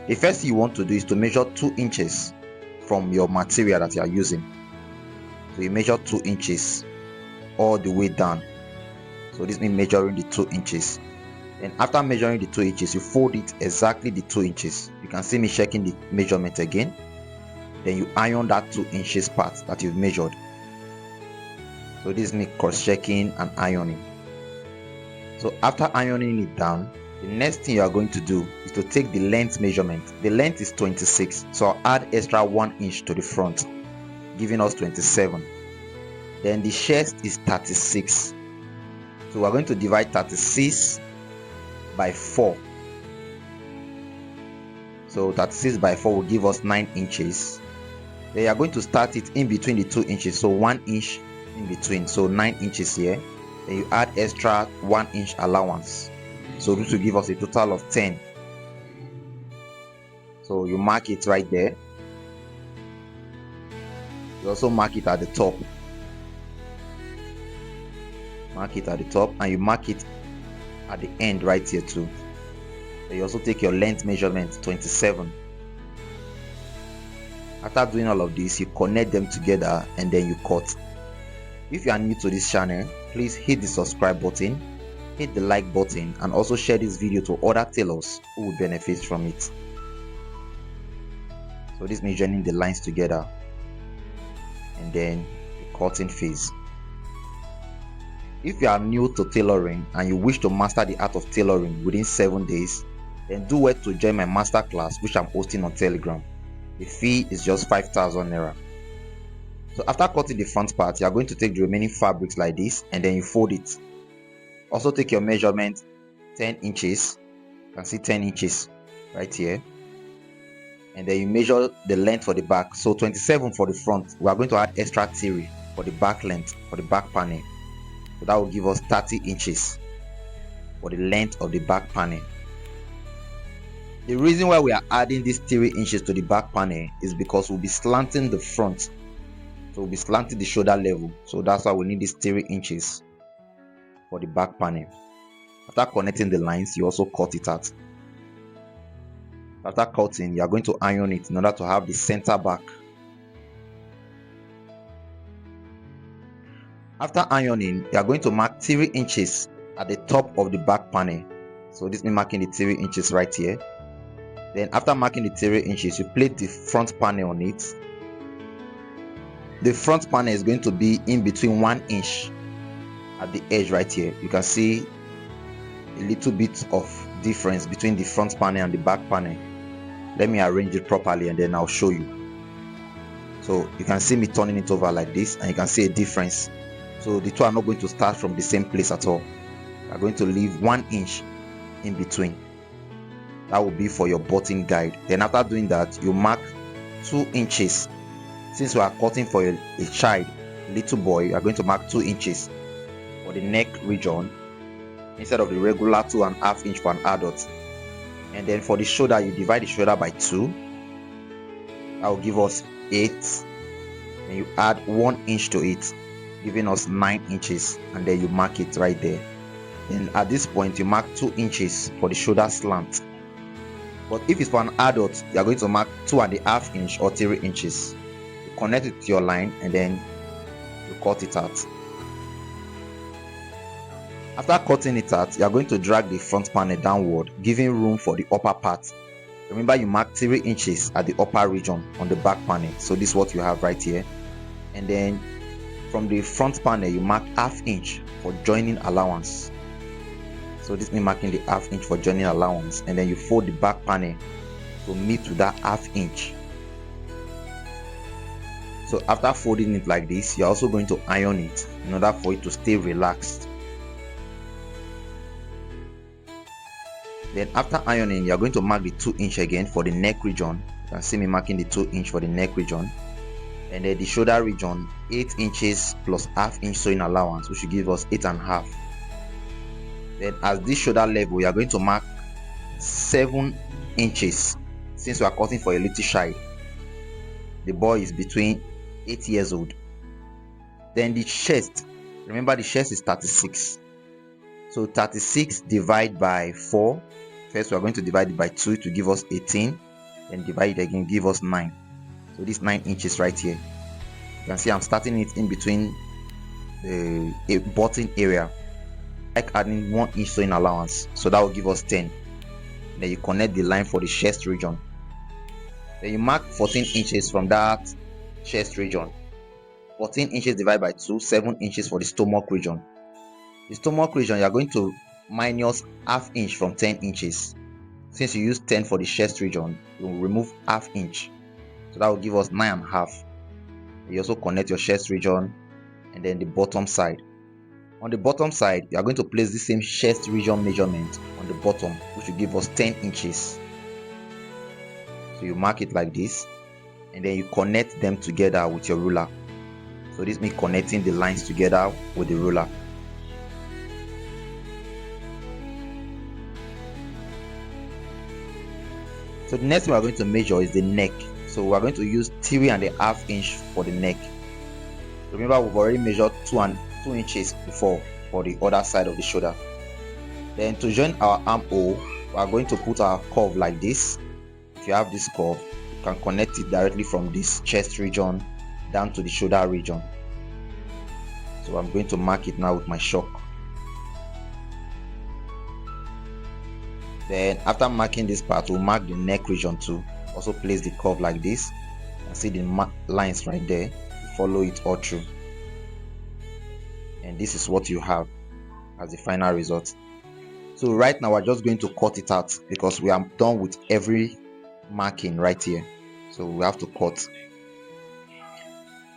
The first thing you want to do is to measure 2 inches from your material that you are using. So you measure 2 inches all the way down. So this means measuring the 2 inches. And after measuring the 2 inches, you fold it exactly the 2 inches. You can see me checking the measurement again. Then you iron that 2 inches part that you've measured. So this is me cross-checking and ironing. So after ironing it down, the next thing you are going to do is to take the length measurement. The length is 26, so I'll add extra 1 inch to the front, giving us 27. Then the chest is 36, so we're going to divide 36 by 4. So 36 by 4 will give us 9 inches. Then you are going to start it in between the 2 inches, so 1 inch in between, so 9 inches here. Then you add extra 1 inch allowance, so this will give us a total of 10. So you mark it right there. You also mark it at the top. Mark it at the top, and you mark it at the end right here too. Then you also take your length measurement, 27. After doing all of this, you connect them together and then you cut. If you are new to this channel, please hit the subscribe button, hit the like button, and also share this video to other tailors who will benefit from it. So this means joining the lines together and then the cutting phase. If you are new to tailoring and you wish to master the art of tailoring within 7 days, then do well to join my masterclass, which I'm hosting on Telegram. The fee is just 5,000 naira. So after cutting the front part, you are going to take the remaining fabrics like this and then you fold it. Also take your measurement, 10 inches. You can see 10 inches right here. And then you measure the length for the back. So 27 for the front. We are going to add extra 3 for the back length, for the back panel. So that will give us 30 inches for the length of the back panel. The reason why we are adding these 3 inches to the back panel is because we'll be slanting the front. So we'll be slanting the shoulder level. So that's why we need these 3 inches for the back panel. After connecting the lines, you also cut it out. After cutting, you are going to iron it in order to have the center back. After ironing, you are going to mark 3 inches at the top of the back panel. So this means marking the 3 inches right here. Then after marking the 3 inches, you place the front panel on it. The front panel is going to be in between 1 inch at the edge right here. You can see a little bit of difference between the front panel and the back panel. Let me arrange it properly and then I'll show you. So you can see me turning it over like this and you can see a difference. So the two are not going to start from the same place at all. You are going to leave 1 inch in between. That will be for your button guide. Then after doing that, you mark 2 inches. Since we are cutting for a child, little boy, you are going to mark 2 inches for the neck region instead of the regular 2.5 inch for an adult. And then for the shoulder, you divide the shoulder by 2. That will give us 8. And you add 1 inch to it, giving us 9 inches. And then you mark it right there. Then at this point, you mark 2 inches for the shoulder slant. But if it's for an adult, you are going to mark 2.5 inch or 3 inches. You connect it to your line and then you cut it out. After cutting it out, you are going to drag the front panel downward, giving room for the upper part. Remember, you mark 3 inches at the upper region on the back panel. So this is what you have right here. And then from the front panel, you mark 1/2 inch for joining allowance. So this means marking the 1/2 inch for joining allowance. And then you fold the back panel to meet with that 1/2 inch. So after folding it like this, you're also going to iron it in order for it to stay relaxed. Then after ironing, you're going to mark the 2 inch again for the neck region. You can see me marking the 2 inch for the neck region. And then the shoulder region, 8 inches plus 1/2 inch sewing allowance, which will give us 8.5. Then as this shoulder level, you are going to mark 7 inches. Since we are cutting for a little child, the boy is between 8 years old. Then the chest, remember the chest is 36. So 36 divided by 4. First we are going to divide it by 2 to give us 18. then divide it again, give us 9. So this 9 inches right here. You can see I'm starting it in between the button area, like adding 1 inch sewing allowance, so that will give us 10. Then you connect the line for the chest region. Then you mark 14 inches from that chest region. 14 inches divided by 2, 7 inches for the stomach region. The stomach region, you are going to minus ½ inch from 10 inches. Since you use 10 for the chest region, you will remove ½ inch. So that will give us 9.5. You also connect your chest region and then the bottom side. On the bottom side, you are going to place the same chest region measurement on the bottom, which will give us 10 inches. So you mark it like this, and then you connect them together with your ruler. So this means connecting the lines together with the ruler. So the next thing we are going to measure is the neck. So we are going to use 3.5 inch for the neck. Remember, we've already measured 2 inches before for the other side of the shoulder. Then to join our armhole, we are going to put our curve like this. If you have this curve, you can connect it directly from this chest region down to the shoulder region. So I'm going to mark it now with my chalk. Then after marking this part, we'll mark the neck region too. Also place the curve like this and see the lines right there. Follow it all through, and this is what you have as the final result. So right now we're just going to cut it out because we are done with every marking right here. So we have to cut.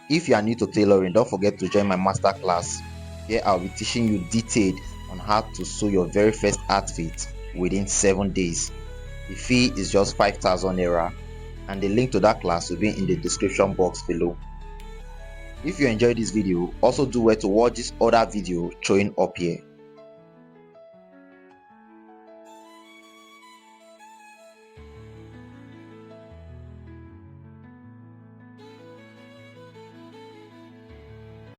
If you are new to tailoring, don't forget to join my master class. Here I'll be teaching you detailed on how to sew your very first outfit within 7 days. The fee is just 5,000 naira, and the link to that class will be in the description box below. If you enjoyed this video, also do well to watch this other video showing up here.